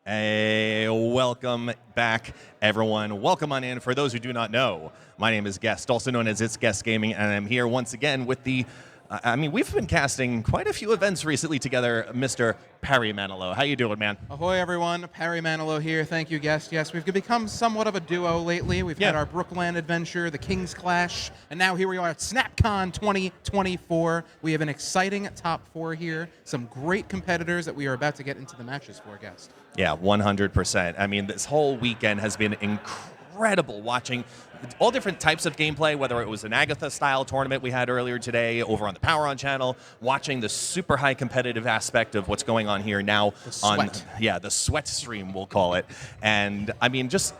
Hey, welcome back, everyone. Welcome on in. For those who do not know, my name is Guest, also known as It's Guest Gaming, and I'm here once again with the, we've been casting quite a few events recently together, Mr. Perry Manilow. How you doing, man? Ahoy, everyone. Perry Manilow here. Thank you, Guest. Yes, we've become somewhat of a duo lately. We've had our Brookland adventure, the King's Clash, and now here we are at SnapCon 2024. We have an exciting top four here, some great competitors that we are about to get into the matches for, Guest. Yeah, 100%. I mean, this whole weekend has been incredible watching all different types of gameplay, whether it was an Agatha-style tournament we had earlier today over on the Power On channel, watching the super high competitive aspect of what's going on here now on the sweat stream, we'll call it. And I mean, just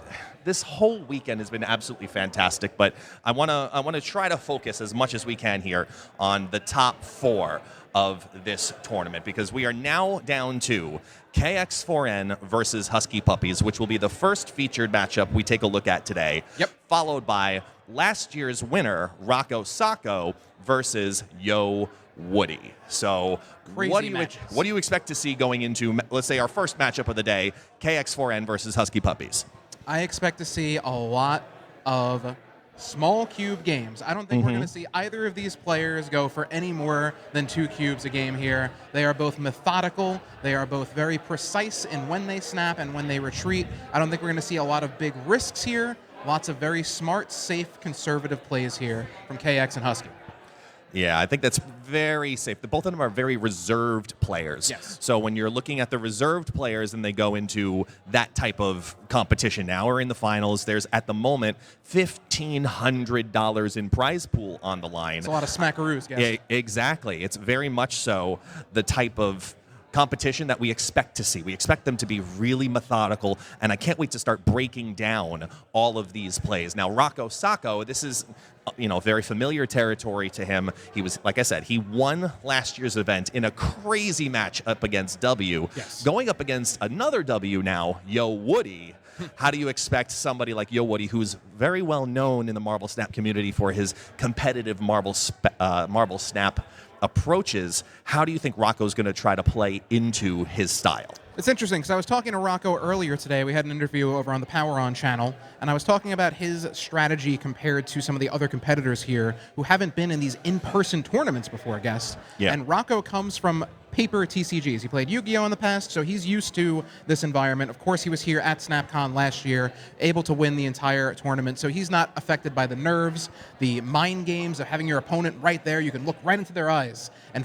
this whole weekend has been absolutely fantastic, but I want to try to focus as much as we can here on the top four of this tournament, because we are now down to kx4n versus Husky Puppies, which will be the first featured matchup we take a look at today. Yep. Followed by last year's winner, Rocco Sacco versus Yo Woody. So what do you expect to see going into, let's say, our first matchup of the day, kx4n versus Husky Puppies? I expect to see a lot of small cube games. I don't think we're going to see either of these players go for any more than 2 cubes a game here. They are both methodical. They are both very precise in when they snap and when they retreat. I don't think we're going to see a lot of big risks here. Lots of very smart, safe, conservative plays here from KX and Husky. Yeah, I think that's very safe. Both of them are very reserved players. Yes. So when you're looking at the reserved players and they go into that type of competition now or in the finals, there's at the moment $1,500 in prize pool on the line. It's a lot of smackaroos, guys. Yeah, exactly. It's very much so the type of competition that we expect to see. We expect them to be really methodical, and I can't wait to start breaking down all of these plays. Now, Rocco Sacco, this is very familiar territory to him. He was, like I said, he won last year's event in a crazy match up against W. Yes. Going up against another W now, Yo Woody. How do you expect somebody like Yo Woody, who's very well known in the Marble Snap community for his competitive Marble Snap approaches, how do you think Rocco's going to try to play into his style? It's interesting, because I was talking to Rocco earlier today. We had an interview over on the Power On channel, and I was talking about his strategy compared to some of the other competitors here who haven't been in these in-person tournaments before, I guess. Yeah. And Rocco comes from paper TCGs. He played Yu-Gi-Oh! In the past, so he's used to this environment. Of course, he was here at SnapCon last year, able to win the entire tournament, so he's not affected by the nerves, the mind games of having your opponent right there. You can look right into their eyes and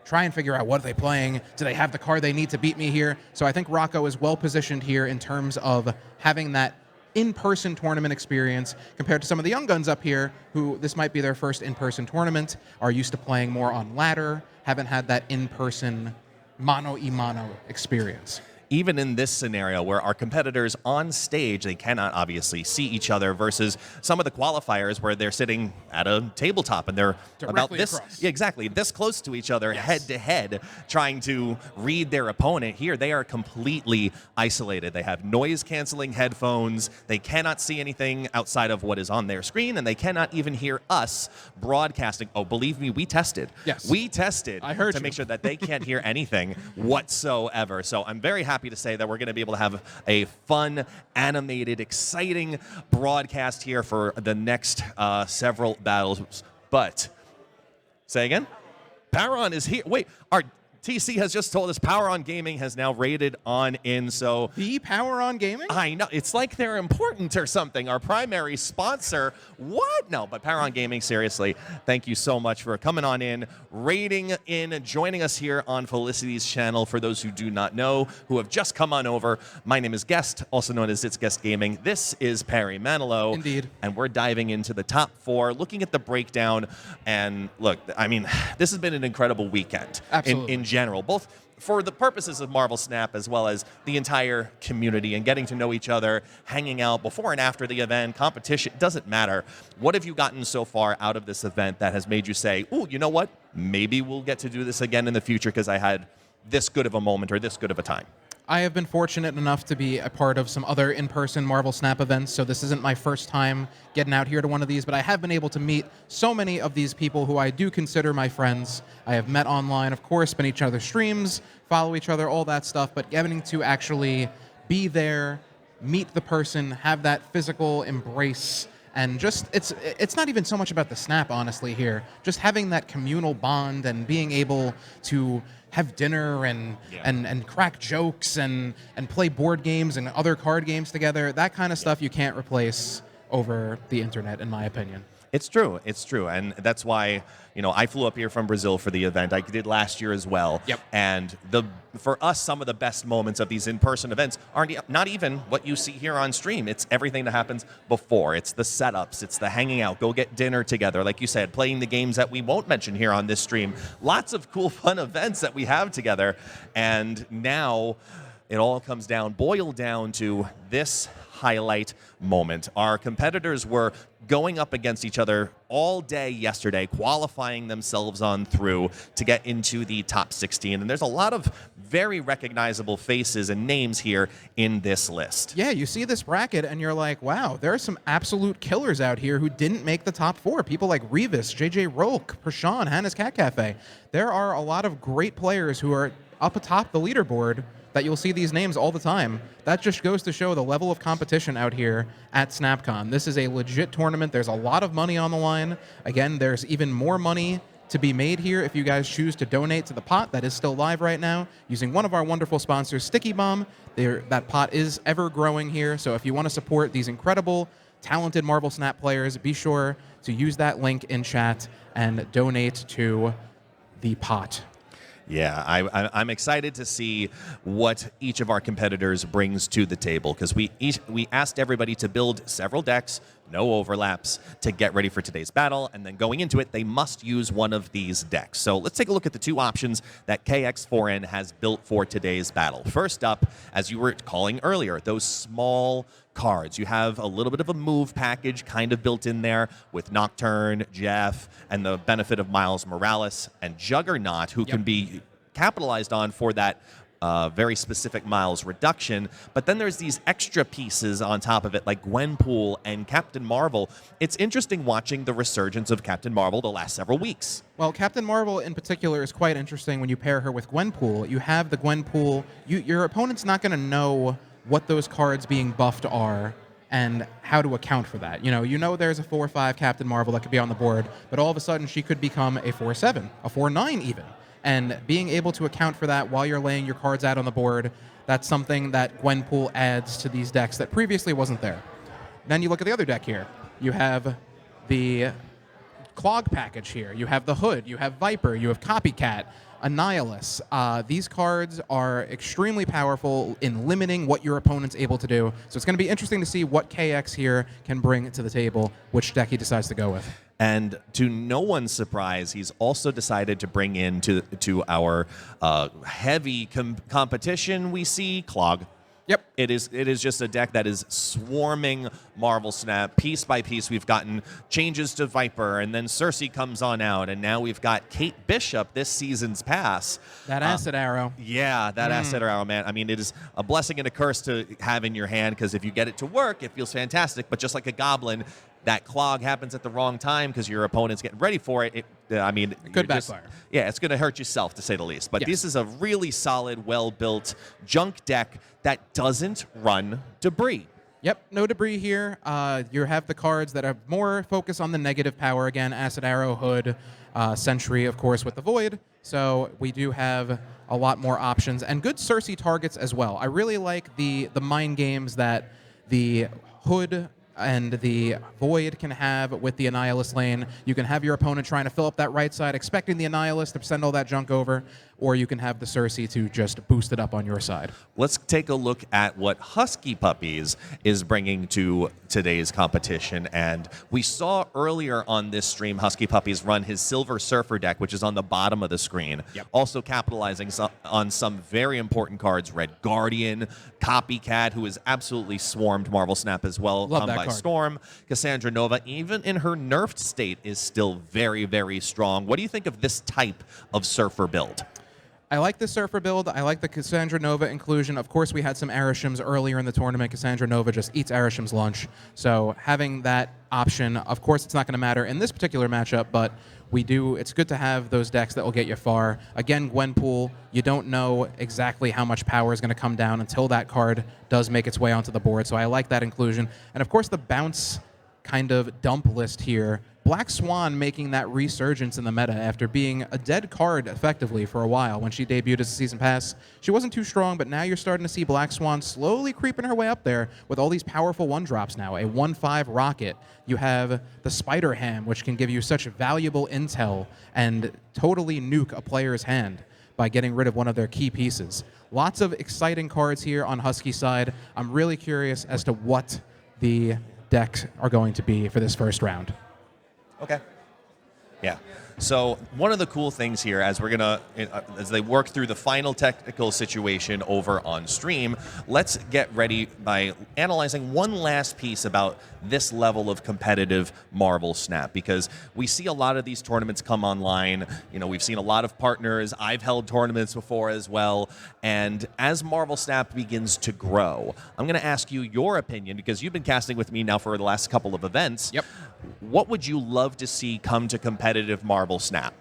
try and figure out what are they playing. Do they have the card they need to beat me here? So I think Rocco is well positioned here in terms of having that in-person tournament experience compared to some of the young guns up here who this might be their first in-person tournament, are used to playing more on ladder, haven't had that in-person mano-y-mano experience. Even in this scenario where our competitors on stage, they cannot obviously see each other, versus some of the qualifiers where they're sitting at a tabletop and they're directly across. Yeah, exactly, this close to each other, head to head, trying to read their opponent. Here, they are completely isolated. They have noise-canceling headphones. They cannot see anything outside of what is on their screen, and they cannot even hear us broadcasting. Oh, believe me, we tested. Yes. We tested to make sure that they can't hear anything whatsoever. So I'm very happy to say that we're going to be able to have a fun, animated, exciting broadcast here for the next several battles. But, say again? Power On is here. Wait, our TC has just told us Power On Gaming has now rated on in, so... The Power On Gaming? I know. It's like they're important or something. Our primary sponsor. What? No, but Power On Gaming, seriously, thank you so much for coming on in, rating in, joining us here on Felicity's channel. For those who do not know, who have just come on over, my name is Guest, also known as It's Guest Gaming. This is Perry Manilow. Indeed. And we're diving into the top four, looking at the breakdown. And look, I mean, this has been an incredible weekend. Absolutely. In general, both for the purposes of Marble Snap as well as the entire community and getting to know each other, hanging out before and after the event, competition, doesn't matter. What have you gotten so far out of this event that has made you say, ooh, you know what? Maybe we'll get to do this again in the future because I had this good of a moment or this good of a time? I have been fortunate enough to be a part of some other in-person Marvel Snap events, so this isn't my first time getting out here to one of these, but I have been able to meet so many of these people who I do consider my friends. I have met online, of course, been each other's streams, follow each other, all that stuff, but getting to actually be there, meet the person, have that physical embrace, and just it's not even so much about the snap, honestly, here. Just having that communal bond and being able to have dinner and crack jokes and play board games and other card games together. That kind of stuff you can't replace over the internet, in my opinion. It's true. It's true. And that's why, I flew up here from Brazil for the event. I did last year as well. Yep. And for us, some of the best moments of these in-person events are not even what you see here on stream. It's everything that happens before. It's the setups. It's the hanging out. Go get dinner together. Like you said, playing the games that we won't mention here on this stream. Lots of cool, fun events that we have together. And now it all comes boiled down to this highlight moment. Our competitors were going up against each other all day yesterday, qualifying themselves on through to get into the top 16. And there's a lot of very recognizable faces and names here in this list. Yeah, you see this bracket and you're like, wow, there are some absolute killers out here who didn't make the top 4. People like Revis, JJ Rolk, Prashan, Hannah's Cat Cafe. There are a lot of great players who are up atop the leaderboard that you'll see these names all the time. That just goes to show the level of competition out here at SnapCon. This is a legit tournament. There's a lot of money on the line. Again, there's even more money to be made here if you guys choose to donate to the pot that is still live right now using one of our wonderful sponsors, Sticky Bomb. That pot is ever growing here, so if you want to support these incredible, talented Marvel Snap players, be sure to use that link in chat and donate to the pot. Yeah, I'm excited to see what each of our competitors brings to the table, because we asked everybody to build several decks, no overlaps, to get ready for today's battle, and then going into it, they must use one of these decks. So let's take a look at the 2 options that kx4n has built for today's battle. First up, as you were calling earlier, those small cards. You have a little bit of a move package kind of built in there with Nocturne, Jeff, and the benefit of Miles Morales and Juggernaut, who can be capitalized on for that very specific Miles reduction. But then there's these extra pieces on top of it, like Gwenpool and Captain Marvel. It's interesting watching the resurgence of Captain Marvel the last several weeks. Well, Captain Marvel in particular is quite interesting when you pair her with Gwenpool. You have the Gwenpool. Your opponent's not going to know what those cards being buffed are and how to account for that. You know there's a 4/5 Captain Marvel that could be on the board, but all of a sudden she could become a 4/7, a 4/9 even. And being able to account for that while you're laying your cards out on the board, that's something that Gwenpool adds to these decks that previously wasn't there. Then you look at the other deck here. You have the Clog package here. You have the Hood. You have Viper. You have Copycat. Annihilus. These cards are extremely powerful in limiting what your opponent's able to do. So it's going to be interesting to see what KX here can bring to the table, which deck he decides to go with. And to no one's surprise, he's also decided to bring in to our heavy competition, we see Clog. Yep. It is just a deck that is swarming Marvel Snap. Piece by piece, we've gotten changes to Viper, and then Cersei comes on out, and now we've got Kate Bishop this season's pass. That acid arrow. Yeah, that acid arrow, man. I mean, it is a blessing and a curse to have in your hand, because if you get it to work, it feels fantastic. But just like a goblin, that Clog happens at the wrong time because your opponent's getting ready for it. It could backfire. Yeah, it's going to hurt yourself, to say the least. But yes, this is a really solid, well-built junk deck that doesn't run debris. Yep, no debris here. You have the cards that have more focus on the negative power. Again, Acid Arrow, Hood, Sentry, of course, with the Void. So we do have a lot more options. And good Cersei targets as well. I really like the mind games that the Hood and the Void can have with the Annihilus lane. You can have your opponent trying to fill up that right side, expecting the Annihilus to send all that junk over, or you can have the Cersei to just boost it up on your side. Let's take a look at what Husky Puppies is bringing to today's competition. And we saw earlier on this stream Husky Puppies run his Silver Surfer deck, which is on the bottom of the screen. Yep. Also capitalizing on some very important cards, Red Guardian, Copycat, who has absolutely swarmed Marvel Snap as well. Love Come that by card. Storm, Cassandra Nova, even in her nerfed state, is still very, very strong. What do you think of this type of Surfer build? I like the Surfer build. I like the Cassandra Nova inclusion. Of course, we had some Arishims earlier in the tournament. Cassandra Nova just eats Arishim's lunch. So having that option, of course, it's not going to matter in this particular matchup, but it's good to have those decks that will get you far. Again, Gwenpool, you don't know exactly how much power is going to come down until that card does make its way onto the board. So I like that inclusion. And of course, the bounce kind of dump list here. Black Swan making that resurgence in the meta after being a dead card effectively for a while. When she debuted as a season pass, she wasn't too strong, but now you're starting to see Black Swan slowly creeping her way up there with all these powerful 1-drops now. A 1/5 rocket. You have the Spider Ham, which can give you such valuable intel and totally nuke a player's hand by getting rid of one of their key pieces. Lots of exciting cards here on Husky side. I'm really curious as to what the decks are going to be for this first round. Okay. Yeah. So one of the cool things here, as we're gonna, as they work through the final technical situation over on stream, let's get ready by analyzing one last piece about this level of competitive Marvel Snap, because we see a lot of these tournaments come online. You know, we've seen a lot of partners. I've held tournaments before as well. And as Marvel Snap begins to grow, I'm going to ask you your opinion, because you've been casting with me now for the last couple of events. Yep. What would you love to see come to competitive Marvel Snap?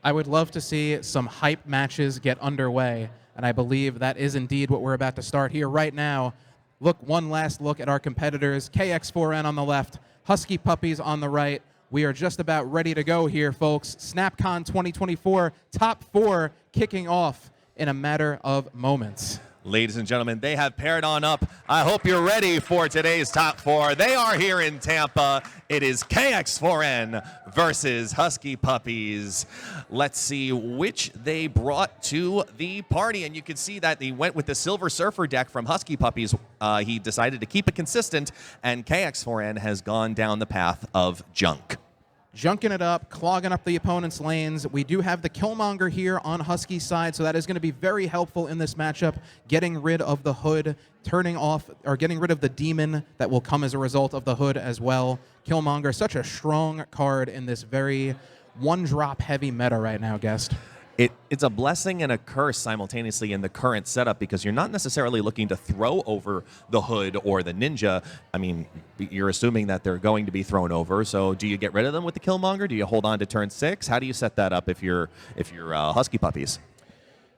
I would love to see some hype matches get underway, and I believe that is indeed what we're about to start here right now. One last look at our competitors. kx4n on the left, Husky Puppies on the right. We are just about ready to go here, folks. SnapCon 2024, top 4 kicking off in a matter of moments. Ladies and gentlemen, they have paired on up. I hope you're ready for today's top 4. They are here in Tampa. It is kx4n versus Husky Puppies. Let's see which they brought to the party. And you can see that he went with the Silver Surfer deck from Husky Puppies. He decided to keep it consistent, and kx4n has gone down the path of junk. Junking it up, clogging up the opponent's lanes. We do have the Killmonger here on Husky's side, so that is going to be very helpful in this matchup, getting rid of the hood, getting rid of the demon that will come as a result of the hood as well. Killmonger, such a strong card in this very 1-drop heavy meta right now, guest. It's a blessing and a curse simultaneously in the current setup, because you're not necessarily looking to throw over the hood or the ninja. I mean, you're assuming that they're going to be thrown over. So do you get rid of them with the Killmonger? Do you hold on to turn 6? How do you set that up if you're Husky Puppies?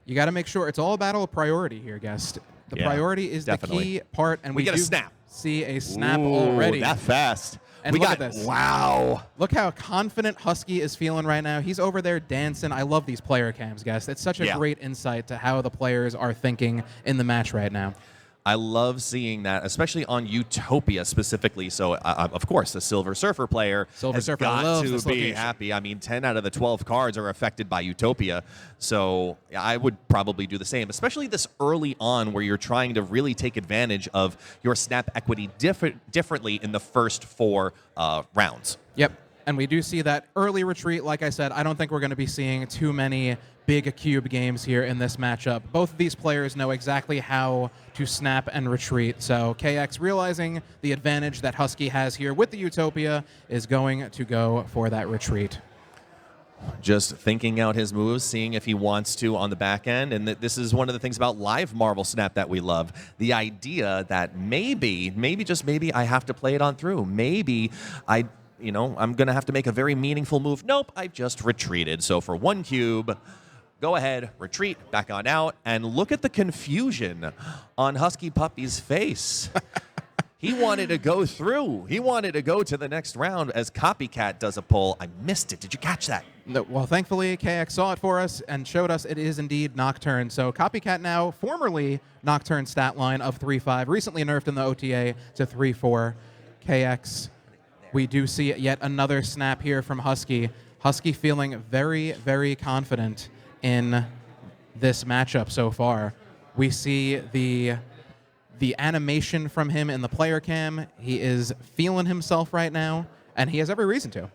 You got to make sure it's all a battle of priority here, guest. The priority is definitely the key part, and we get do a snap. See a snap Ooh, already. That fast. And look at this. Wow. Look how confident Husky is feeling right now. He's over there dancing. I love these player cams, guys. It's such a great insight to how the players are thinking in the match right now. I love seeing that, especially on Utopia specifically. So, of course, the Silver Surfer player has got to be happy. I mean, 10 out of the 12 cards are affected by Utopia. So I would probably do the same, especially this early on where you're trying to really take advantage of your snap equity differently in the first 4 rounds. Yep. And we do see that early retreat. Like I said, I don't think we're going to be seeing too many big cube games here in this matchup. Both of these players know exactly how to snap and retreat. So KX, realizing the advantage that Husky has here with the Utopia, is going to go for that retreat. Just thinking out his moves, seeing if he wants to on the back end. And this is one of the things about live Marvel Snap that we love. The idea that maybe, just maybe, I have to play it on through. Maybe I'm going to have to make a very meaningful move. Nope, I just retreated. So for 1 cube, go ahead, retreat, back on out, and look at the confusion on Husky Puppy's face. He wanted to go through. He wanted to go to the next round as Copycat does a pull. I missed it. Did you catch that? No, well, thankfully, KX saw it for us and showed us it is indeed Nocturne. So Copycat now, formerly Nocturne stat line of 3-5, recently nerfed in the OTA to 3-4. KX, we do see yet another snap here from Husky. Husky feeling very, very confident in this matchup so far. We see the animation from him in the player cam. He is feeling himself right now, and he has every reason to.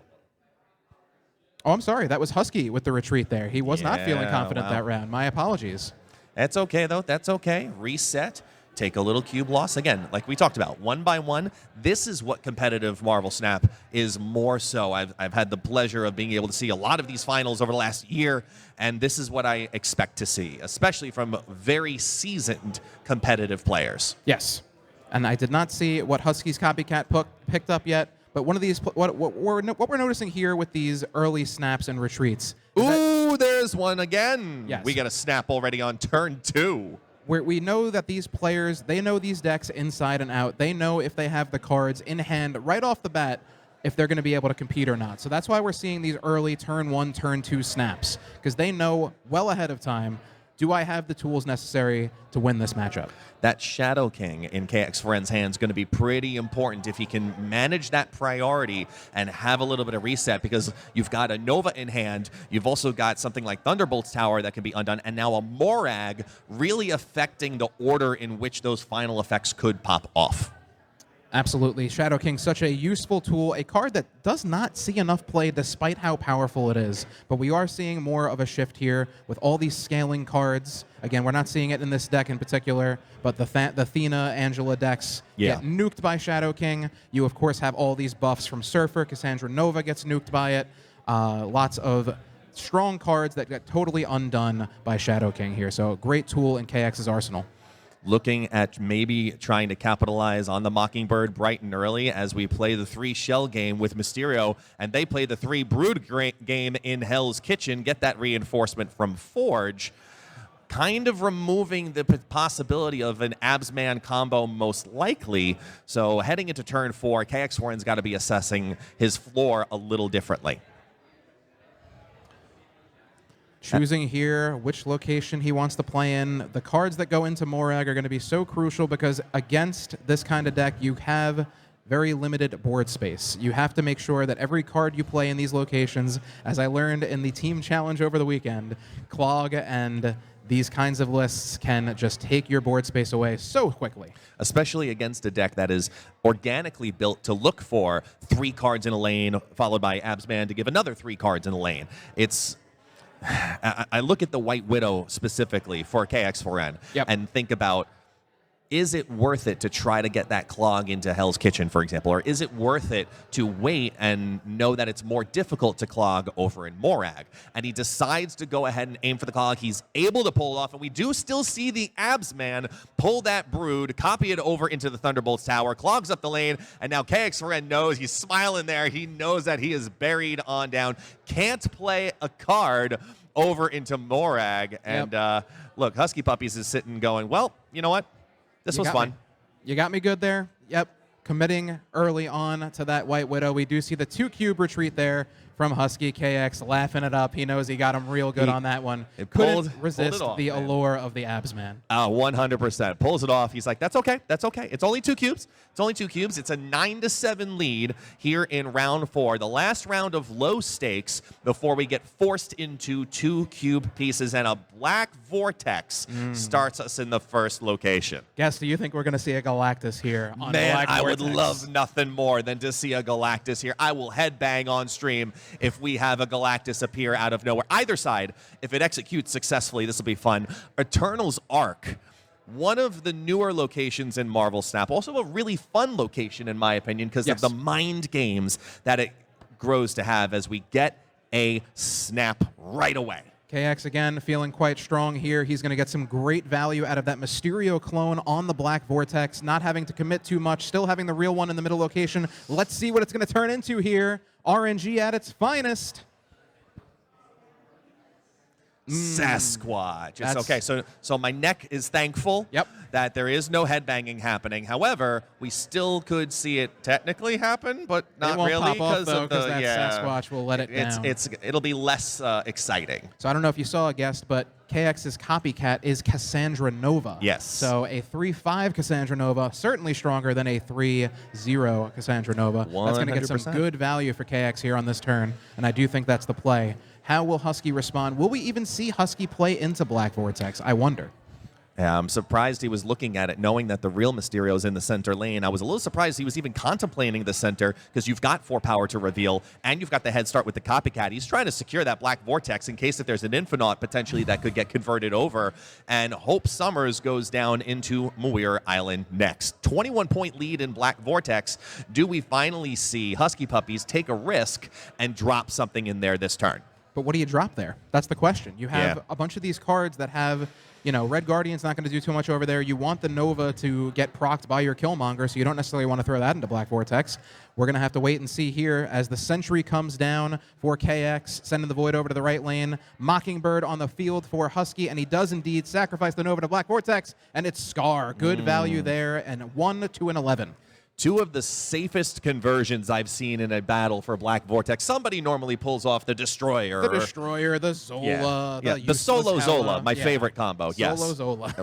Oh, I'm sorry. That was Husky with the retreat there. He was not feeling confident that round. My apologies. That's okay, though. That's okay. Reset. take a little cube loss. Again, like we talked about, one by one. This is what competitive Marvel Snap is more so. I've had the pleasure of being able to see a lot of these finals over the last year, and this is what I expect to see, especially from very seasoned competitive players. Yes. And I did not see what Husky's copycat picked up yet, but one of these, what we're noticing here with these early snaps and retreats. Ooh, there's one again. Yes. We got a snap already on turn 2. Where we know that these players, they know these decks inside and out. They know if they have the cards in hand right off the bat, if they're going to be able to compete or not. So that's why we're seeing these early turn 1, turn 2 snaps, because they know well ahead of time, do I have the tools necessary to win this matchup? That Shadow King in kx4n's hands is going to be pretty important if he can manage that priority and have a little bit of reset, because you've got a Nova in hand, you've also got something like Thunderbolt's Tower that can be undone, and now a Morag really affecting the order in which those final effects could pop off. Absolutely. Shadow King, such a useful tool, a card that does not see enough play despite how powerful it is. But we are seeing more of a shift here with all these scaling cards. Again, we're not seeing it in this deck in particular, but the Athena, Angela decks get nuked by Shadow King. You, of course, have all these buffs from Surfer. Cassandra Nova gets nuked by it. Lots of strong cards that get totally undone by Shadow King here. So a great tool in KX's arsenal. Looking at maybe trying to capitalize on the Mockingbird bright and early as we play the 3 shell game with Mysterio, and they play the 3 brood game in Hell's Kitchen, get that reinforcement from Forge, kind of removing the possibility of an Absman combo most likely. So heading into turn 4, kx4n's got to be assessing his floor a little differently. Choosing here which location he wants to play in. The cards that go into Morag are going to be so crucial because against this kind of deck, you have very limited board space. You have to make sure that every card you play in these locations, as I learned in the team challenge over the weekend, Clog and these kinds of lists can just take your board space away so quickly. Especially against a deck that is organically built to look for 3 cards in a lane, followed by Absman to give another 3 cards in a lane. I look at the White Widow specifically for kx4n and think about, is it worth it to try to get that Clog into Hell's Kitchen, for example? Or is it worth it to wait and know that it's more difficult to Clog over in Morag? And he decides to go ahead and aim for the Clog. He's able to pull it off, and we do still see the Absman pull that Brood, copy it over into the Thunderbolt's Tower, clogs up the lane, and now kx4n knows, he's smiling there, he knows that he is buried on down, can't play a card over into Morag. And look, Husky Puppies is sitting going, well, you know what? This was fun. You got me good there. Yep. Committing early on to that White Widow. We do see the 2-cube retreat there from Husky. KX laughing it up. He knows he got him real good on that one. Couldn't resist the allure of the Absman. 100%. Pulls it off. He's like, that's okay. That's okay. It's only 2 cubes. It's only 2 cubes. It's a 9-7 lead here in round 4. The last round of low stakes before we get forced into 2 cube pieces, and a black vortex starts us in the first location. Guess, do you think we're going to see a Galactus here on Man, Black I Vortex? would love nothing more than to see a Galactus here. I will headbang on stream if we have a Galactus appear out of nowhere. Either side, if it executes successfully, this will be fun. Eternal's Arc, one of the newer locations in Marvel Snap. Also a really fun location, in my opinion, because of the mind games that it grows to have as we get a snap right away. KX, again, feeling quite strong here. He's going to get some great value out of that Mysterio clone on the Black Vortex, not having to commit too much, still having the real one in the middle location. Let's see what it's going to turn into here. RNG at its finest. Sasquatch. It's okay. So my neck is thankful that there is no headbanging happening. However, we still could see it technically happen, but not really because of the Sasquatch will let it down. It'll be less exciting. So I don't know if you saw a guest, but KX's copycat is Cassandra Nova. Yes. So a 3-5 Cassandra Nova, certainly stronger than a 3-0 Cassandra Nova. 100%. That's going to get some good value for KX here on this turn, and I do think that's the play. How will Husky respond? Will we even see Husky play into Black Vortex? I wonder. Yeah, I'm surprised he was looking at it, knowing that the real Mysterio's in the center lane. I was a little surprised he was even contemplating the center, because you've got 4 power to reveal, and you've got the head start with the Copycat. He's trying to secure that Black Vortex in case that there's an Infinite potentially that could get converted over. And Hope Summers goes down into Muir Island next. 21-point lead in Black Vortex. Do we finally see Husky Puppies take a risk and drop something in there this turn? But what do you drop there? That's the question. You have a bunch of these cards that have, you know, Red Guardian's not going to do too much over there. You want the Nova to get procced by your Killmonger, so you don't necessarily want to throw that into Black Vortex. We're going to have to wait and see here as the Sentry comes down for KX, sending the Void over to the right lane. Mockingbird on the field for Husky, and he does indeed sacrifice the Nova to Black Vortex, and it's Scar. Good value there, and 1 to an 11. 2 of the safest conversions I've seen in a battle for Black Vortex. Somebody normally pulls off the Destroyer. The Destroyer, the Zola. The Solo Zola, my favorite combo. Solo Zola.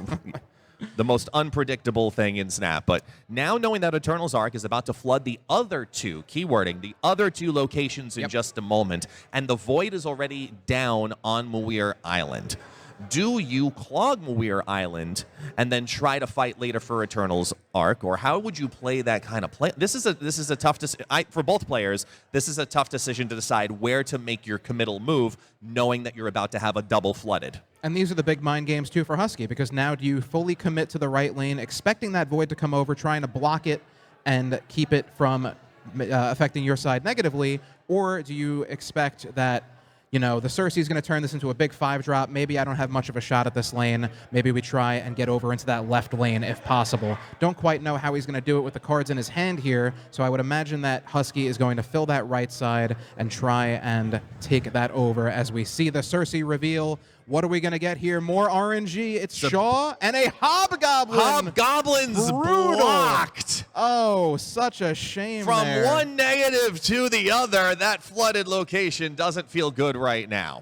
The most unpredictable thing in Snap. But now knowing that Eternal's Arc is about to flood the other 2, keywording, the other 2 locations in just a moment, and the Void is already down on Muir Island. Do you clog Muir Island and then try to fight later for Eternal's Arc, or how would you play that kind of play? This is a tough for both players. This is a tough decision to decide where to make your committal move, knowing that you're about to have a double flooded. And these are the big mind games too for Husky, because now do you fully commit to the right lane, expecting that Void to come over, trying to block it and keep it from affecting your side negatively, or do you expect that, you know, the Cersei's going to turn this into a big 5-drop. Maybe I don't have much of a shot at this lane. Maybe we try and get over into that left lane if possible. Don't quite know how he's going to do it with the cards in his hand here, so I would imagine that Husky is going to fill that right side and try and take that over as we see the Cersei reveal. What are we going to get here? More RNG. It's Shaw and a Hobgoblin. Hobgoblin's blocked. Oh, such a shame. From there. one negative to the other, that flooded location doesn't feel good right now.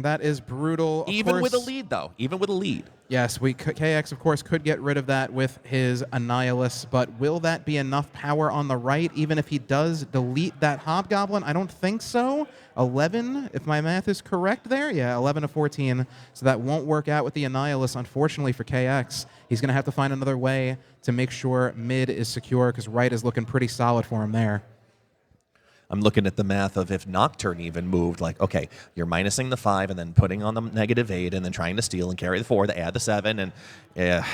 That is brutal. Even with a lead, though. Even with a lead. Yes, KX, of course, could get rid of that with his Annihilus, but will that be enough power on the right, even if he does delete that Hobgoblin? I don't think so. 11, if my math is correct there. Yeah, 11 to 14. So that won't work out with the Annihilus, unfortunately, for KX. He's going to have to find another way to make sure mid is secure, because right is looking pretty solid for him there. I'm looking at the math of if Nocturne even moved, like, okay, you're minusing the 5 and then putting on the -8 and then trying to steal and carry the 4 to add the 7. And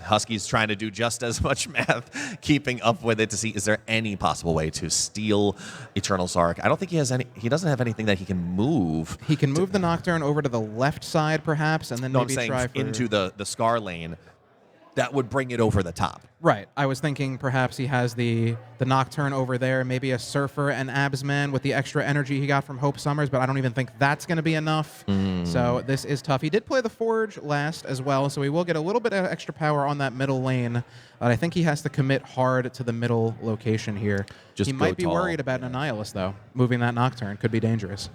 Husky's trying to do just as much math, keeping up with it to see, is there any possible way to steal Eternal's Arc? I don't think he has any. He doesn't have anything that he can move. He can move the Nocturne over to the left side, perhaps, and then maybe try for into the Scar lane. That would bring it over the top. Right. I was thinking perhaps he has the Nocturne over there, maybe a Surfer and Absman with the extra energy he got from Hope Summers, but I don't even think that's going to be enough. So this is tough. He did play the Forge last as well, so he will get a little bit of extra power on that middle lane, but I think he has to commit hard to the middle location here. He might be worried about an Annihilus, though. Moving that Nocturne could be dangerous.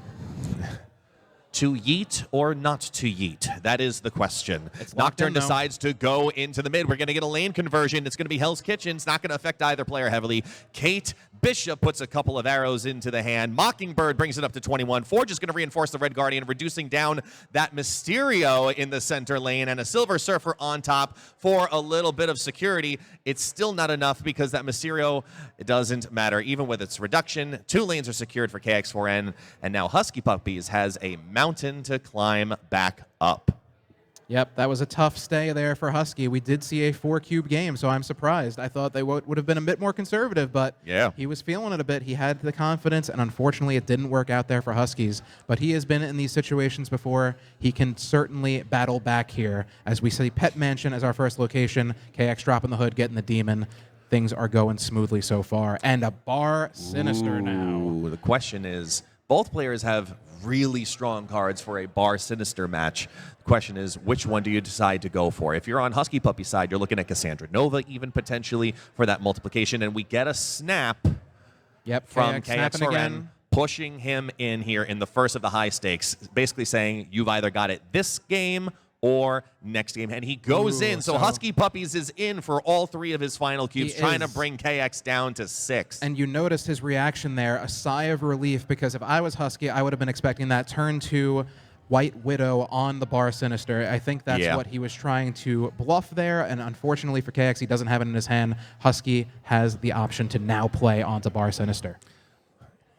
To yeet or not to yeet? That is the question. Nocturne decides to go into the mid. We're going to get a lane conversion. It's going to be Hell's Kitchen. It's not going to affect either player heavily. Kate Bishop puts a couple of arrows into the hand. Mockingbird brings it up to 21. Forge is going to reinforce the Red Guardian, reducing down that Mysterio in the center lane, and a Silver Surfer on top for a little bit of security. It's still not enough because that Mysterio, it doesn't matter. Even with its reduction, 2 lanes are secured for kx4n, and now Husky Puppies has a mountain to climb back up. Yep, that was a tough stay there for Husky. We did see a 4-cube game, so I'm surprised. I thought they would have been a bit more conservative, but he was feeling it a bit. He had the confidence, and unfortunately it didn't work out there for Huskies. But he has been in these situations before. He can certainly battle back here. As we see Pet Mansion as our first location, KX dropping the hood, getting the Demon. Things are going smoothly so far. And a Bar Sinister now. The question is, both players have really strong cards for a Bar Sinister match. The question is, which one do you decide to go for? If you're on Husky Puppy side, you're looking at Cassandra Nova even potentially for that multiplication, and we get a snap from kx4n, pushing him in here in the first of the high stakes, basically saying you've either got it this game or next game, and he goes in. So Husky Puppies is in for all 3 of his final cubes, trying to bring KX down to 6. And you noticed his reaction there, a sigh of relief, because if I was Husky, I would have been expecting that turn 2 White Widow on the Bar Sinister. I think that's what he was trying to bluff there, and unfortunately for KX, he doesn't have it in his hand. Husky has the option to now play onto Bar Sinister.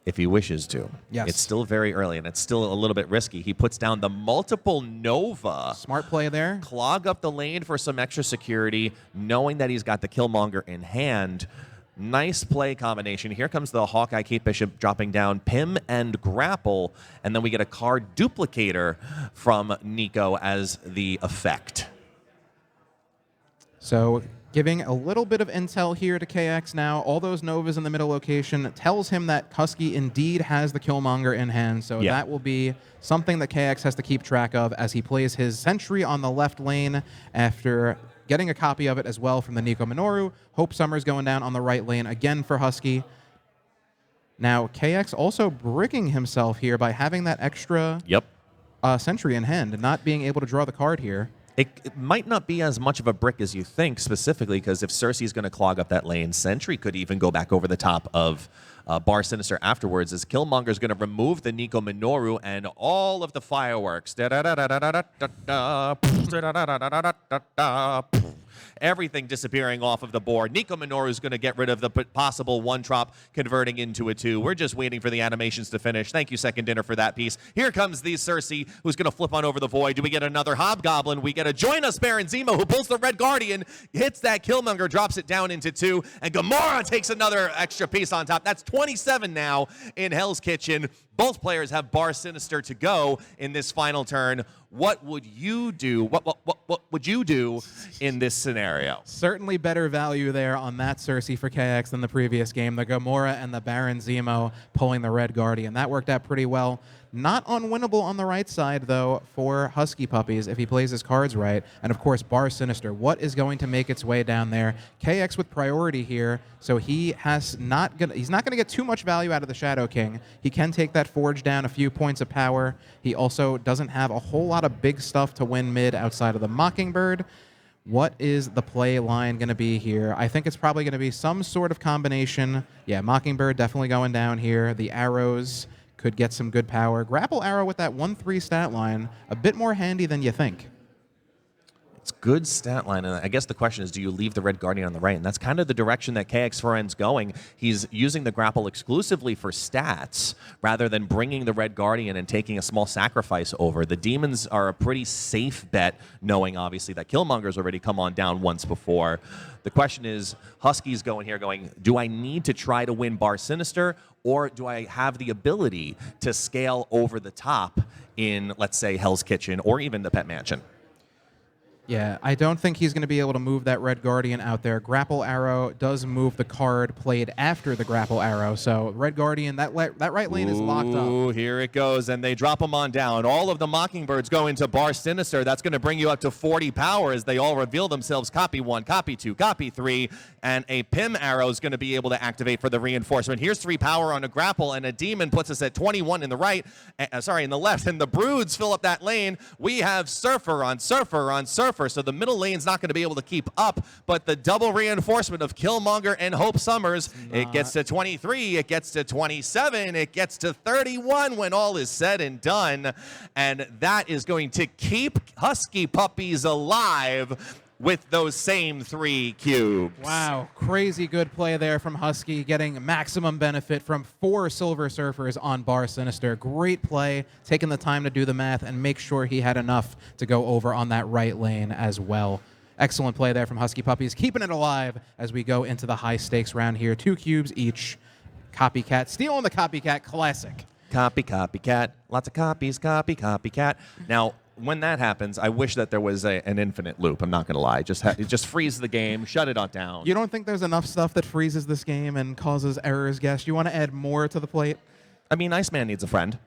If he wishes to. Yes. It's still very early, and it's still a little bit risky. He puts down the multiple Nova. Smart play there. Clog up the lane for some extra security, knowing that he's got the Killmonger in hand. Nice play combination. Here comes the Hawkeye Kate Bishop dropping down Pim and Grapple, and then we get a card duplicator from Nico as the effect. So giving a little bit of intel here to KX now. All those Novas in the middle location tells him that Husky indeed has the Killmonger in hand, so that will be something that KX has to keep track of as he plays his Sentry on the left lane after getting a copy of it as well from the Nico Minoru. Hope Summers going down on the right lane again for Husky. Now, KX also bricking himself here by having that extra Sentry in hand and not being able to draw the card here. It might not be as much of a brick as you think, specifically because if Cersei's going to clog up that lane, Sentry could even go back over the top of Bar Sinister afterwards, as Killmonger's going to remove the Nico Minoru and all of the fireworks. Everything disappearing off of the board. Nico Minoru is going to get rid of the possible one-drop, converting into a 2. We're just waiting for the animations to finish. Thank you, Second Dinner, for that piece. Here comes the Cersei, who's going to flip on over the Void. Do we get another Hobgoblin? We get a Join Us Baron Zemo, who pulls the Red Guardian, hits that Killmonger, drops it down into 2, and Gamora takes another extra piece on top. That's 27 now in Hell's Kitchen. Both players have Bar Sinister to go in this final turn. What would you do? What would you do in this scenario? Certainly better value there on that Cersei for KX than the previous game. The Gamora and the Baron Zemo pulling the Red Guardian. That worked out pretty well. Not unwinnable on the right side, though, for Husky Puppies if he plays his cards right. And, of course, Bar Sinister. What is going to make its way down there? KX with priority here, so he's not going to get too much value out of the Shadow King. He can take that Forge down a few points of power. He also doesn't have a whole lot of big stuff to win mid outside of the Mockingbird. What is the play line going to be here? I think it's probably going to be some sort of combination. Yeah, Mockingbird definitely going down here. The arrows could get some good power. Grapple Arrow with that 1-3 stat line, a bit more handy than you think. It's good stat line, and I guess the question is, do you leave the Red Guardian on the right? And that's kind of the direction that kx4n's going. He's using the grapple exclusively for stats rather than bringing the Red Guardian and taking a small sacrifice over. The demons are a pretty safe bet, knowing obviously that Killmonger's already come on down once before. The question is, Husky's going here going, do I need to try to win Bar Sinister, or do I have the ability to scale over the top in, let's say, Hell's Kitchen or even the Pet Mansion? Yeah, I don't think he's going to be able to move that Red Guardian out there. Grapple Arrow does move the card played after the Grapple Arrow, so Red Guardian, that right lane is locked up. Ooh, here it goes, and they drop him on down. All of the Mockingbirds go into Bar Sinister. That's going to bring you up to 40 power as they all reveal themselves. Copy 1, copy 2, copy 3, and a Pim Arrow is going to be able to activate for the reinforcement. Here's 3 power on a Grapple, and a Demon puts us at 21 in the right, in the left, and the Broods fill up that lane. We have Surfer on Surfer on Surfer. So the middle lane's not going to be able to keep up, but the double reinforcement of Killmonger and Hope Summers, it gets to 23, it gets to 27, it gets to 31 when all is said and done, and that is going to keep Husky Puppies alive with those same 3 cubes. Wow, crazy good play there from Husky, getting maximum benefit from 4 Silver Surfers on Bar Sinister. Great play, taking the time to do the math and make sure he had enough to go over on that right lane as well. Excellent play there from Husky Puppies, keeping it alive as we go into the high stakes round here. 2 cubes each. Copycat, stealing the Copycat classic. Copycat, lots of copies, copycat. Now, when that happens, I wish that there was an infinite loop. I'm not going to lie. Just freeze the game, shut it on down. You don't think there's enough stuff that freezes this game and causes errors, Guess? You want to add more to the plate? I mean, Iceman needs a friend.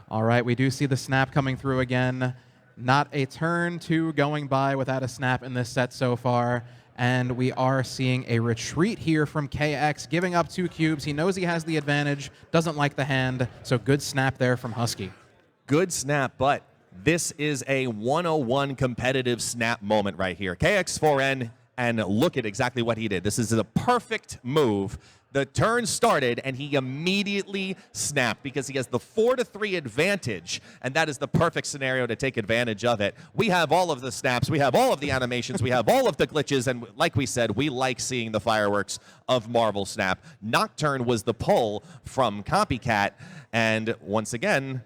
All right, we do see the snap coming through again. Not a turn 2 going by without a snap in this set so far. And we are seeing a retreat here from KX, giving up 2 cubes. He knows he has the advantage, doesn't like the hand, so good snap there from Husky. Good snap, but this is a 101 competitive snap moment right here. kx4n and look at exactly what he did. This is a perfect move. The turn started, and he immediately snapped because he has the 4-3 advantage, and that is the perfect scenario to take advantage of it. We have all of the snaps. We have all of the animations. We have all of the glitches, and like we said, we like seeing the fireworks of Marvel Snap. Nocturne was the pull from Copycat, and once again,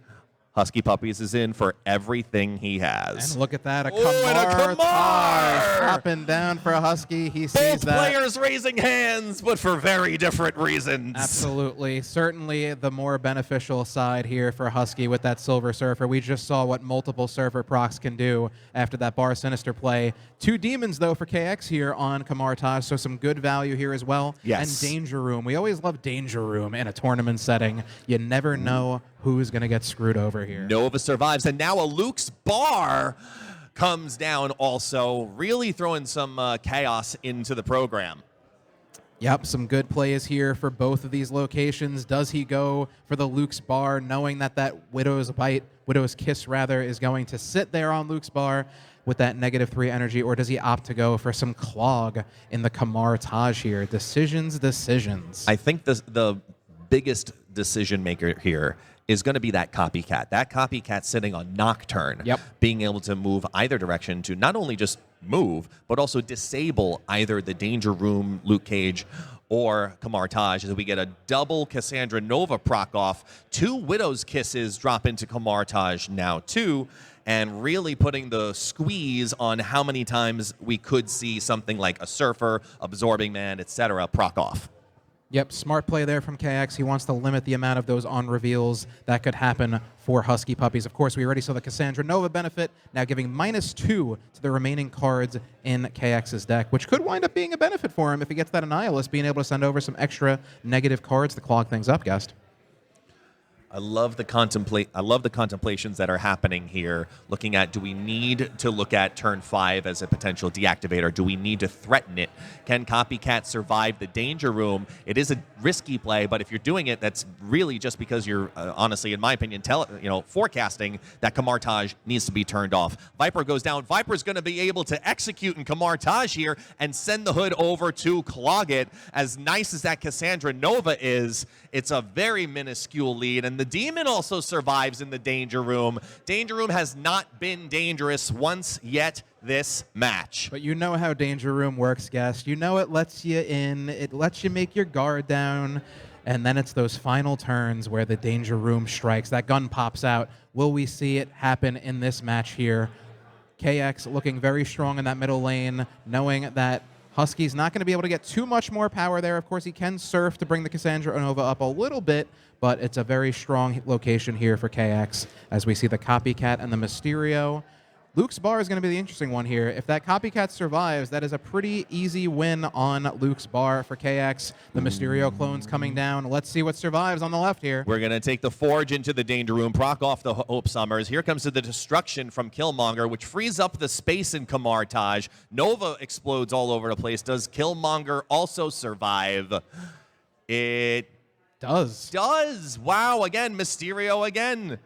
Husky Puppies is in for everything he has. And look at that, a Kamar Taj popping down for a Husky. He sees Both that. players raising hands, but for very different reasons. Absolutely. Certainly the more beneficial side here for Husky with that Silver Surfer. We just saw what multiple Surfer procs can do after that Bar Sinister play. 2 Demons, though, for KX here on Kamar Taj, so some good value here as well. Yes. And Danger Room. We always love Danger Room in a tournament setting. You never know who's going to get screwed over here. Nova survives, and now a Luke's Bar comes down also, really throwing some chaos into the program. Yep, some good plays here for both of these locations. Does he go for the Luke's Bar, knowing that that Widow's Kiss, is going to sit there on Luke's Bar with that -3 energy, or does he opt to go for some Clog in the Kamar Taj here? Decisions. I think the biggest decision maker here is going to be that Copycat. That Copycat sitting on Nocturne, being able to move either direction to not only just move, but also disable either the Danger Room, Luke Cage, or Kamar Taj, as we get a double Cassandra Nova proc off. 2 Widow's Kisses drop into Kamar Taj now, too, and really putting the squeeze on how many times we could see something like a Surfer, Absorbing Man, etc. proc off. Yep, smart play there from KX. He wants to limit the amount of those on-reveals that could happen for Husky Puppies. Of course, we already saw the Cassandra Nova benefit, now giving -2 to the remaining cards in KX's deck, which could wind up being a benefit for him if he gets that Annihilus, being able to send over some extra negative cards to clog things up, Guest. I love the contemplations that are happening here, looking at, do we need to look at turn 5 as a potential deactivator? Do we need to threaten it? Can Copycat survive the Danger Room? It is a risky play, but if you're doing it, that's really just because you're, honestly, in my opinion, forecasting that Kamar Taj needs to be turned off. Viper goes down. Viper's going to be able to execute in Kamar Taj here and send the hood over to clog it. As nice as that Cassandra Nova is, it's a very minuscule lead, and the Demon also survives in the Danger Room. Danger Room has not been dangerous once yet this match. But you know how Danger Room works, Guest. You know it lets you in, it lets you make your guard down, and then it's those final turns where the Danger Room strikes. That gun pops out. Will we see it happen in this match here? KX looking very strong in that middle lane, knowing that Husky's not going to be able to get too much more power there. Of course, he can surf to bring the Cassandra Nova up a little bit, but it's a very strong location here for KX as we see the Copycat and the Mysterio. Luke's Bar is going to be the interesting one here. If that Copycat survives, that is a pretty easy win on Luke's Bar for KX. The Mysterio clone's coming down. Let's see what survives on the left here. We're going to take the Forge into the Danger Room, proc off the Hope Summers. Here comes the Destruction from Killmonger, which frees up the space in Kamar Taj. Nova explodes all over the place. Does Killmonger also survive? It does. Wow, again, Mysterio again.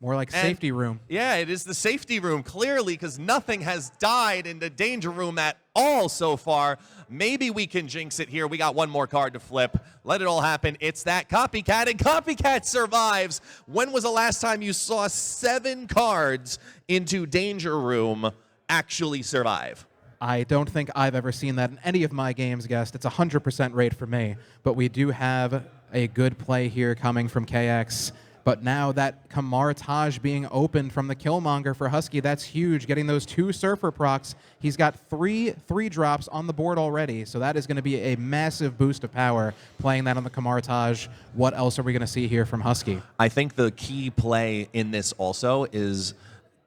More like safety room. Yeah, it is the safety room, clearly, because nothing has died in the Danger Room at all so far. Maybe we can jinx it here. We got one more card to flip. Let it all happen. It's that Copycat, and Copycat survives. When was the last time you saw 7 cards into Danger Room actually survive? I don't think I've ever seen that in any of my games, Guest. It's 100% rate for me. But we do have a good play here coming from KX. But now that Kamar Taj being opened from the Killmonger for Husky, that's huge. Getting those 2 Surfer procs. He's got 3 drops on the board already. So that is going to be a massive boost of power playing that on the Kamar Taj. What else are we going to see here from Husky? I think the key play in this also is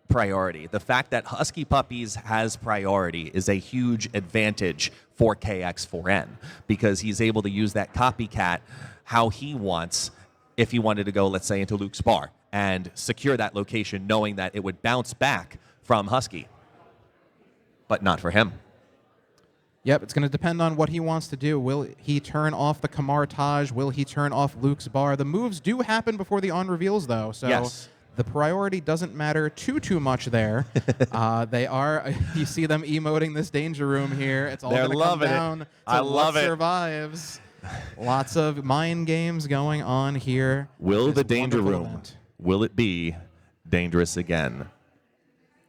priority. The fact that Husky Puppies has priority is a huge advantage for kx4n because he's able to use that Copycat how he wants if he wanted to go, let's say, into Luke's Bar and secure that location knowing that it would bounce back from Husky. But not for him. Yep, it's going to depend on what he wants to do. Will he turn off the Kamar Taj? Will he turn off Luke's Bar? The moves do happen before the on-reveals, though. So yes. The priority doesn't matter too much there. They are, you see them emoting this danger room here. It's all going to come down to I love what it. survives. Lots of mind games going on here. Will This the danger wonderful room, event. will it be dangerous again?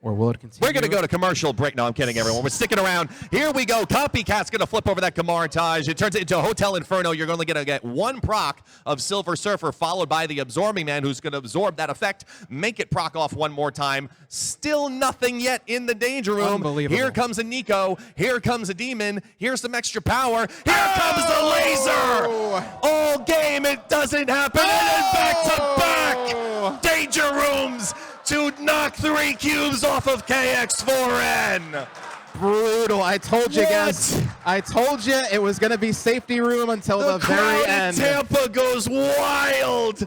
Or will it continue? We're going to go to commercial break. No, I'm kidding, everyone. We're sticking around. Here we go. Copycat's going to flip over that Camartage. It turns it into a Hotel Inferno. You're only going to get one proc of Silver Surfer, followed by the Absorbing Man, who's going to absorb that effect, make it proc off one more time. Still nothing yet in the danger room. Unbelievable. Here comes a Nico. Here comes a Demon. Here's some extra power. Here comes the laser. All game, it doesn't happen. And then back to back. Danger rooms to knock 3 cubes off of kx4n. Brutal. I told you guys. I told you it was going to be safety room until the very end. Tampa goes wild.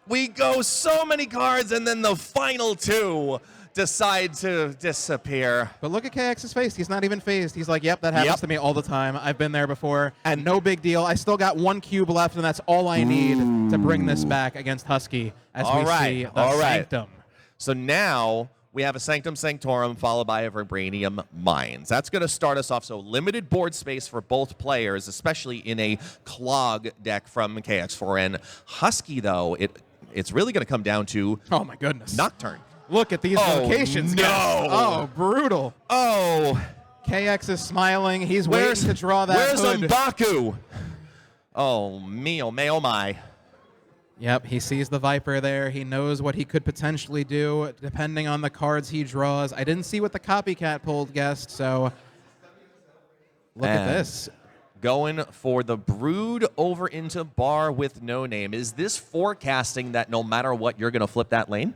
We go so many cards, and then the final 2 decide to disappear. But look at KX's face. He's not even phased. He's like, yep, that happens to me all the time. I've been there before. And no big deal. I still got 1 cube left, and that's all I need to bring this back against Husky as we see the Sanctum. So now we have a Sanctum Sanctorum followed by a Vibranium Mines. That's going to start us off. So limited board space for both players, especially in a clog deck from kx4n. Husky, though, it's really going to come down to oh my goodness, Nocturne. Look at these locations. No. Guys. Oh, brutal. Oh. KX is smiling. He's waiting to draw that Where's hood. M'Baku? Oh, me, oh, may, oh, my. Yep, he sees the Viper there. He knows what he could potentially do depending on the cards he draws. I didn't see what the Copycat pulled, guest, so look at this. Going for the Brood over into Bar with no name. Is this forecasting that no matter what, you're going to flip that lane?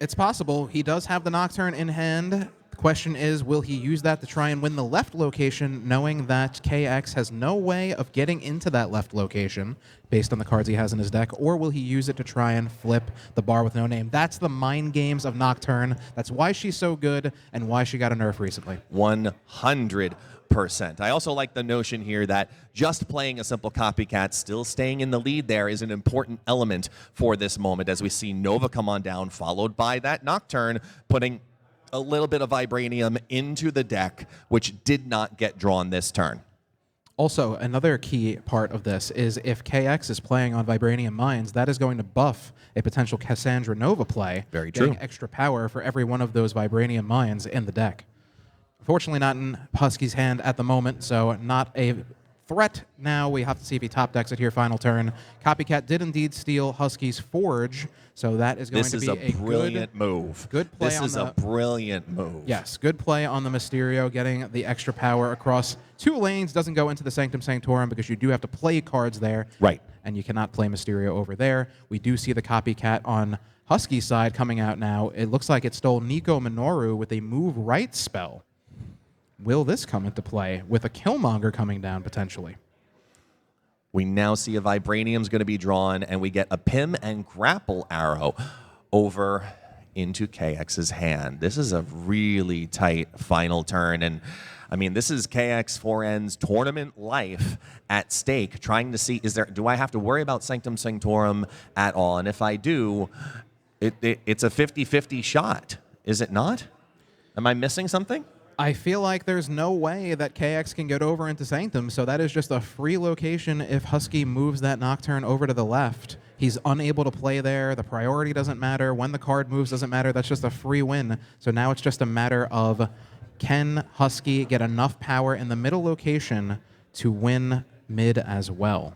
It's possible. He does have the Nocturne in hand. The question is, will he use that to try and win the left location, knowing that KX has no way of getting into that left location based on the cards he has in his deck, or will he use it to try and flip the Bar with no name? That's the mind games of Nocturne. That's why she's so good and why she got a nerf recently. 100%. I also like the notion here that just playing a simple Copycat, still staying in the lead there, is an important element for this moment as we see Nova come on down, followed by that Nocturne, putting a little bit of Vibranium into the deck, which did not get drawn this turn. Also, another key part of this is if KX is playing on Vibranium Mines, that is going to buff a potential Cassandra Nova play. Very true. Getting extra power for every one of those Vibranium Mines in the deck. Unfortunately, not in Husky's hand at the moment, so not a threat now. We have to see if he top decks it here final turn. Copycat did indeed steal Husky's Forge, so that is going to be a brilliant move. Good play. This is a brilliant move. Yes, good play on the Mysterio, getting the extra power across 2 lanes. Doesn't go into the Sanctum Sanctorum because you do have to play cards there. Right. And you cannot play Mysterio over there. We do see the Copycat on Husky's side coming out now. It looks like it stole Nico Minoru with a move right spell. Will this come into play with a Killmonger coming down potentially? We now see a Vibranium's going to be drawn, and we get a Pim and Grapple arrow over into KX's hand. This is a really tight final turn, and I mean, this is kx4n's tournament life at stake, trying to see, do I have to worry about Sanctum Sanctorum at all? And if I do, it's a 50-50 shot, is it not? Am I missing something? I feel like there's no way that KX can get over into Sanctum, so that is just a free location if Husky moves that Nocturne over to the left. He's unable to play there. The priority doesn't matter. When the card moves doesn't matter. That's just a free win. So now it's just a matter of, can Husky get enough power in the middle location to win mid as well?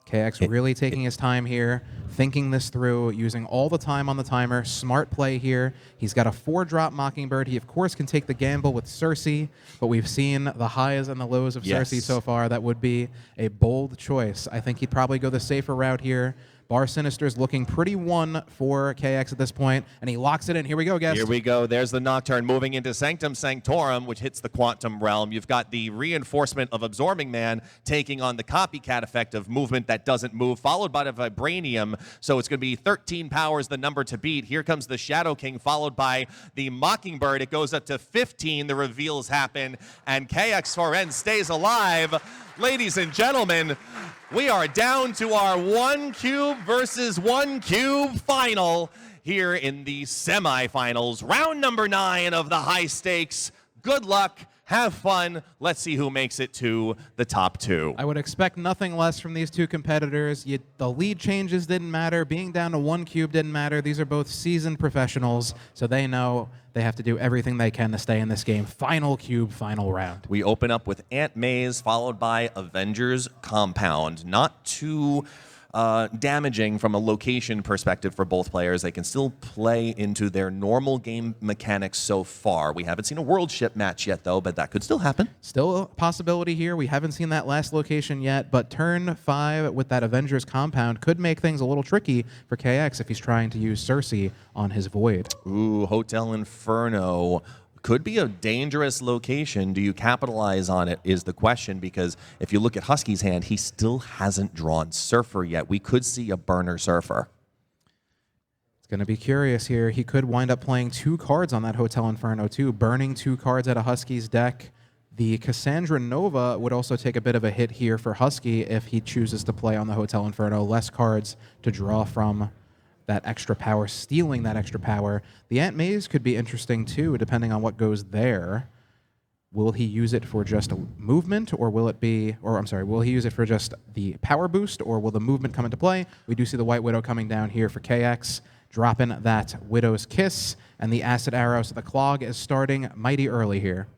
KX really taking his time here, thinking this through, using all the time on the timer. Smart play here. He's got a 4-drop Mockingbird. He, of course, can take the gamble with Cersei, but we've seen the highs and the lows of Cersei so far. That would be a bold choice. I think he'd probably go the safer route here. Bar Sinister's looking pretty won for KX at this point, and he locks it in. Here we go, guys. Here we go. There's the Nocturne moving into Sanctum Sanctorum, which hits the Quantum Realm. You've got the reinforcement of Absorbing Man taking on the Copycat effect of movement that doesn't move, followed by the Vibranium. So it's going to be 13 powers, the number to beat. Here comes the Shadow King, followed by the Mockingbird. It goes up to 15. The reveals happen, and kx4n stays alive. Ladies and gentlemen, we are down to our 1 cube versus 1 cube final here in the semifinals. Round number 9 of the high stakes. Good luck. Have fun. Let's see who makes it to the top 2. I would expect nothing less from these two competitors. The lead changes didn't matter. Being down to 1 cube didn't matter. These are both seasoned professionals, so they know they have to do everything they can to stay in this game. Final cube, final round. We open up with Aunt May's, followed by Avengers Compound. Not too damaging from a location perspective for both players. They can still play into their normal game mechanics so far. We haven't seen a world ship match yet, though, but that could still happen. Still a possibility here. We haven't seen that last location yet, but turn 5 with that Avengers Compound could make things a little tricky for KX if he's trying to use Cersei on his Void. Ooh, Hotel Inferno. Could be a dangerous location. Do you capitalize on it is the question, because if you look at Husky's hand, he still hasn't drawn Surfer yet. We could see a burner Surfer. It's going to be curious here. He could wind up playing 2 cards on that Hotel Inferno too, burning 2 cards out of Husky's deck. The Cassandra Nova would also take a bit of a hit here for Husky if he chooses to play on the Hotel Inferno. Less cards to draw from that extra power, stealing that extra power. The Aunt May's could be interesting too, depending on what goes there. Will he use it for just movement, or will he use it for just the power boost, or will the movement come into play? We do see the White Widow coming down here for KX, dropping that Widow's Kiss, and the Acid Arrow, so the clog is starting mighty early here.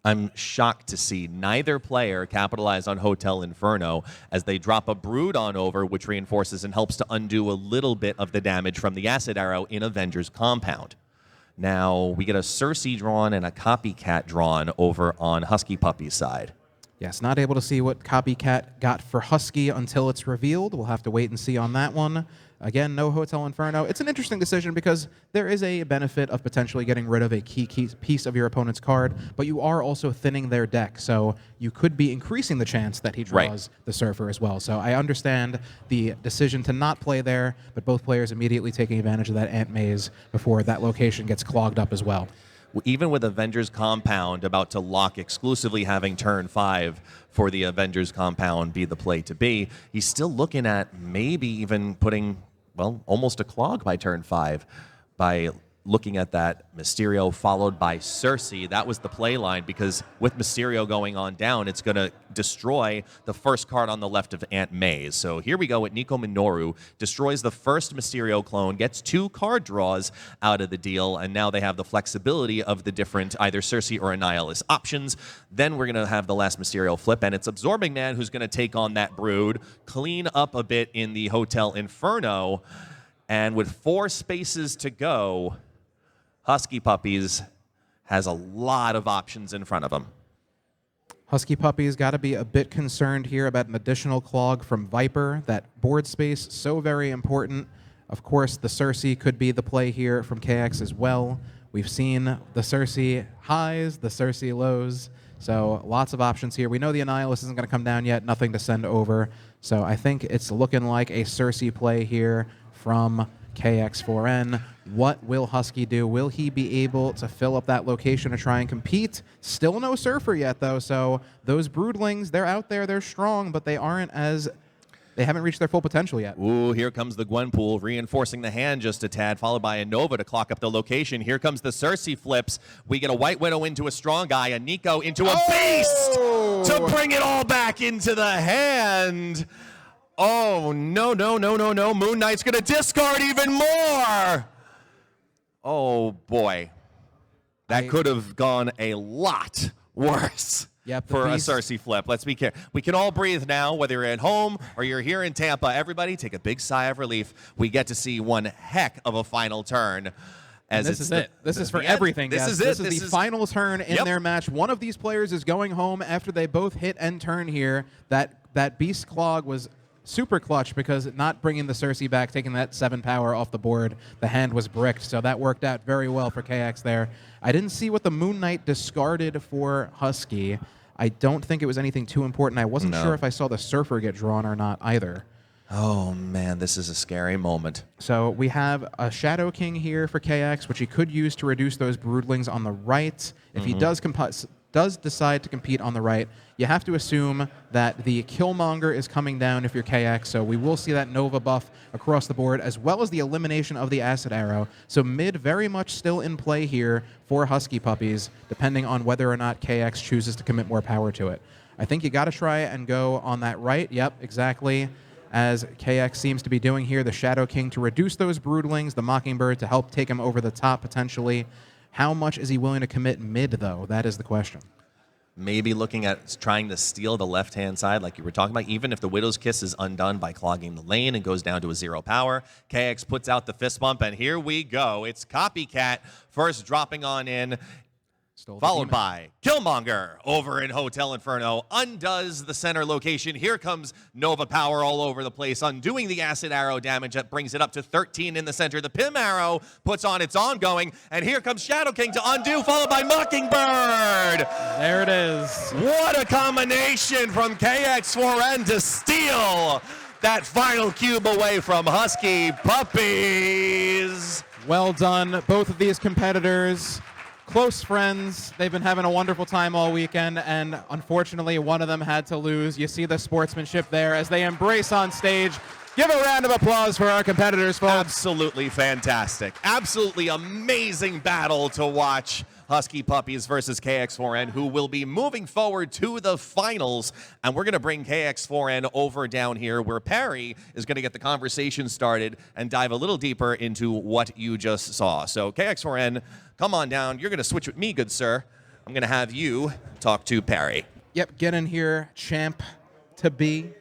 I'm shocked to see neither player capitalize on Hotel Inferno as they drop a Brood on over, which reinforces and helps to undo a little bit of the damage from the Acid Arrow in Avengers Compound. Now, we get a Cersei drawn and a Copycat drawn over on Husky Puppy's side. Yes, not able to see what Copycat got for Husky until it's revealed. We'll have to wait and see on that one. Again, no Hotel Inferno. It's an interesting decision because there is a benefit of potentially getting rid of a key piece of your opponent's card, but you are also thinning their deck, so you could be increasing the chance that he draws the Surfer as well. So I understand the decision to not play there, but both players immediately taking advantage of that Aunt May's before that location gets clogged up as well. Even with Avengers Compound about to lock exclusively having turn 5 for the Avengers Compound be the play to be, he's still looking at maybe even putting, well, almost a clog by turn 5 by looking at that Mysterio followed by Cersei. That was the play line, because with Mysterio going on down, it's going to destroy the first card on the left of Aunt May's. So here we go at Nico Minoru, destroys the first Mysterio clone, gets 2 card draws out of the deal, and now they have the flexibility of the different either Cersei or Annihilus options. Then we're going to have the last Mysterio flip, and it's Absorbing Man who's going to take on that Brood, clean up a bit in the Hotel Inferno, and with 4 spaces to go, Husky Puppies has a lot of options in front of them. Husky Puppies got to be a bit concerned here about an additional clog from Viper. That board space, so very important. Of course, the Cersei could be the play here from KX as well. We've seen the Cersei highs, the Cersei lows, so lots of options here. We know the Annihilus isn't going to come down yet, nothing to send over. So I think it's looking like a Cersei play here from kx4n. What will Husky do? Will he be able to fill up that location to try and compete? Still no Surfer yet, though, so those Broodlings, they're out there, they're strong, but they haven't reached their full potential yet. Ooh, here comes the Gwenpool, reinforcing the hand just a tad, followed by a Nova to clock up the location. Here comes the Cersei flips. We get a White Widow into a Strong Guy, a Nico into a Beast to bring it all back into the hand. Oh, no. Moon Knight's going to discard even more. Oh, boy. That could have gone a lot worse for a Cersei flip. Let's be careful. We can all breathe now, whether you're at home or you're here in Tampa. Everybody take a big sigh of relief. We get to see one heck of a final turn. As this is it. This is for everything, guys. This is the final turn in their match. One of these players is going home after they both hit end turn here. That Beast Clog was super clutch because not bringing the Cersei back, taking that 7 power off the board, the hand was bricked, so that worked out very well for KX there. I didn't see what the Moon Knight discarded for Husky. I don't think it was anything too important. I wasn't sure if I saw the Surfer get drawn or not either. Oh, man, this is a scary moment. So we have a Shadow King here for KX, which he could use to reduce those Broodlings on the right. If he does does decide to compete on the right, you have to assume that the Killmonger is coming down if you're KX, so we will see that Nova buff across the board, as well as the elimination of the Acid Arrow. So mid very much still in play here for Husky Puppies, depending on whether or not KX chooses to commit more power to it. I think you got to try and go on that right. Yep, exactly. As KX seems to be doing here, the Shadow King to reduce those Broodlings, the Mockingbird to help take him over the top potentially. How much is he willing to commit mid, though? That is the question. Maybe looking at trying to steal the left-hand side like you were talking about, even if the Widow's Kiss is undone by clogging the lane and goes down to a 0 power. KX puts out the fist bump, and here we go. It's Copycat first dropping on in, followed by Killmonger over in Hotel Inferno, undoes the center location. Here comes Nova Power all over the place, undoing the Acid Arrow damage that brings it up to 13 in the center. The Pim Arrow puts on its ongoing, and here comes Shadow King to undo, followed by Mockingbird. There it is. What a combination from kx4n to steal that final cube away from Husky Puppies. Well done, both of these competitors. Close friends. They've been having a wonderful time all weekend, and unfortunately, one of them had to lose. You see the sportsmanship there as they embrace on stage. Give a round of applause for our competitors, folks. Absolutely fantastic. Absolutely amazing battle to watch. Husky Puppies versus kx4n, who will be moving forward to the finals. And we're going to bring kx4n over down here where Perry is going to get the conversation started and dive a little deeper into what you just saw. So kx4n, come on down. You're going to switch with me, good sir. I'm going to have you talk to Perry. Yep, get in here, champ to be.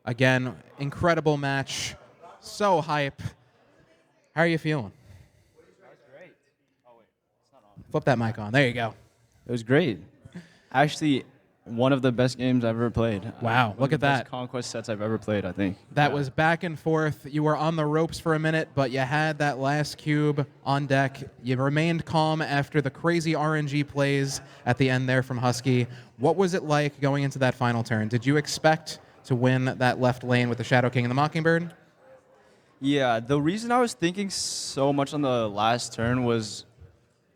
Again, incredible match. So hype. How are you feeling? Flip that mic on. There you go. It was great. Actually, one of the best games I've ever played. Wow, look at that. Best Conquest sets I've ever played, I think. That was back and forth. You were on the ropes for a minute, but you had that last cube on deck. You remained calm after the crazy RNG plays at the end there from Husky. What was it like going into that final turn? Did you expect to win that left lane with the Shadow King and the Mockingbird? Yeah, the reason I was thinking so much on the last turn was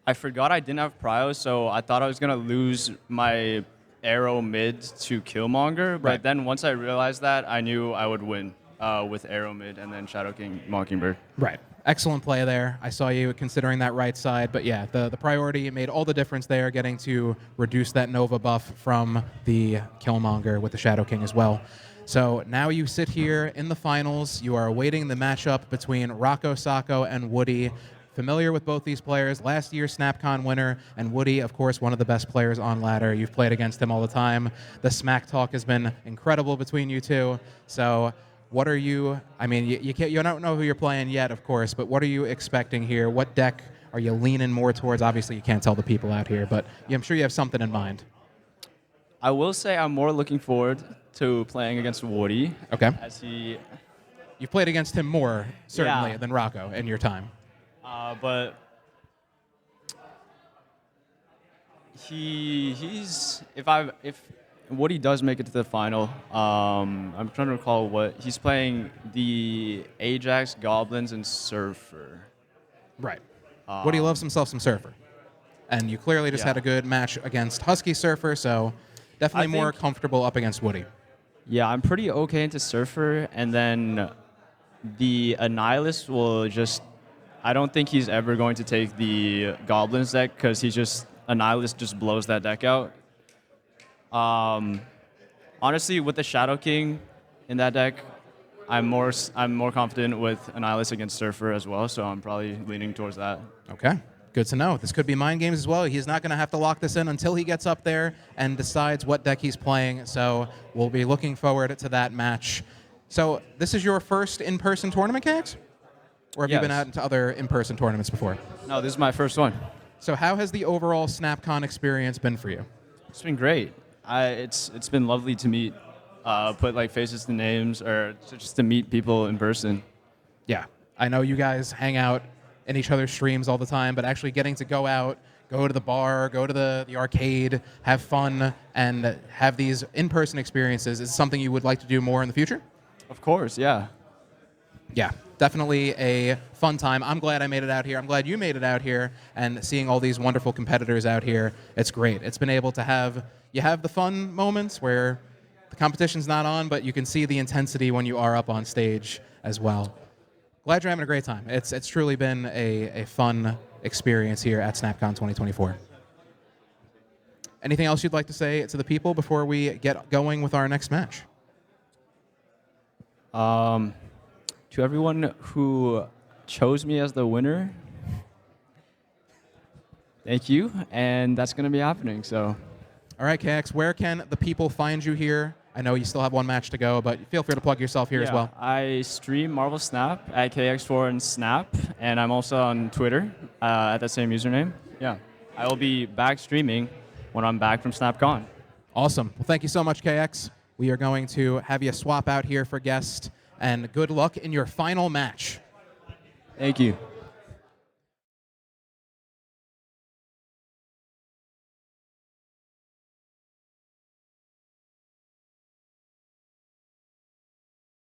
I forgot I didn't have prio, so I thought I was going to lose my arrow mid to Killmonger. But then once I realized that, I knew I would win with arrow mid and then Shadow King Mockingbird. Right. Excellent play there. I saw you considering that right side. But yeah, the priority made all the difference there, getting to reduce that Nova buff from the Killmonger with the Shadow King as well. So now you sit here in the finals. You are awaiting the matchup between Rocco Sacco and Woody. Familiar with both these players, last year's SnapCon winner, and Woody, of course, one of the best players on ladder. You've played against him all the time. The smack talk has been incredible between you two. So what are you, I mean, you don't know who you're playing yet, of course, but what are you expecting here? What deck are you leaning more towards? Obviously, you can't tell the people out here, but I'm sure you have something in mind. I will say I'm more looking forward to playing against Woody. Okay. As he... You've played against him more, certainly, than Rocco in your time. But he's if Woody does make it to the final, I'm trying to recall what he's playing: the Ajax, Goblins, and Surfer. Right. Woody loves himself some Surfer, and you clearly just had a good match against Husky Surfer, so definitely more comfortable up against Woody. Yeah, I'm pretty okay into Surfer, and then the Annihilus will just. I don't think he's ever going to take the Goblins deck because Annihilus just blows that deck out. Honestly, with the Shadow King in that deck, I'm more confident with Annihilus against Surfer as well, so I'm probably leaning towards that. Okay, good to know. This could be mind games as well. He's not going to have to lock this in until he gets up there and decides what deck he's playing, so we'll be looking forward to that match. So this is your first in-person tournament, KX? Or have you been out into other in-person tournaments before? No, this is my first one. So how has the overall SnapCon experience been for you? It's been great. It's been lovely to meet, put like faces to names, or just to meet people in person. Yeah, I know you guys hang out in each other's streams all the time, but actually getting to go out, go to the bar, go to the arcade, have fun, and have these in-person experiences is something you would like to do more in the future? Of course, yeah. Yeah, definitely a fun time. I'm glad I made it out here. I'm glad you made it out here, and seeing all these wonderful competitors out here, it's great. It's been able to have the fun moments where the competition's not on, but you can see the intensity when you are up on stage as well. Glad you're having a great time. It's truly been a fun experience here at SnapCon 2024. Anything else you'd like to say to the people before we get going with our next match? To everyone who chose me as the winner, thank you, and that's going to be happening. So, all right, KX, where can the people find you here? I know you still have one match to go, but feel free to plug yourself here as well. I stream Marvel Snap at kx4n Snap, and I'm also on Twitter at the same username. Yeah, I will be back streaming when I'm back from SnapCon. Awesome. Well, thank you so much, KX. We are going to have you swap out here for guest, and good luck in your final match. Thank you.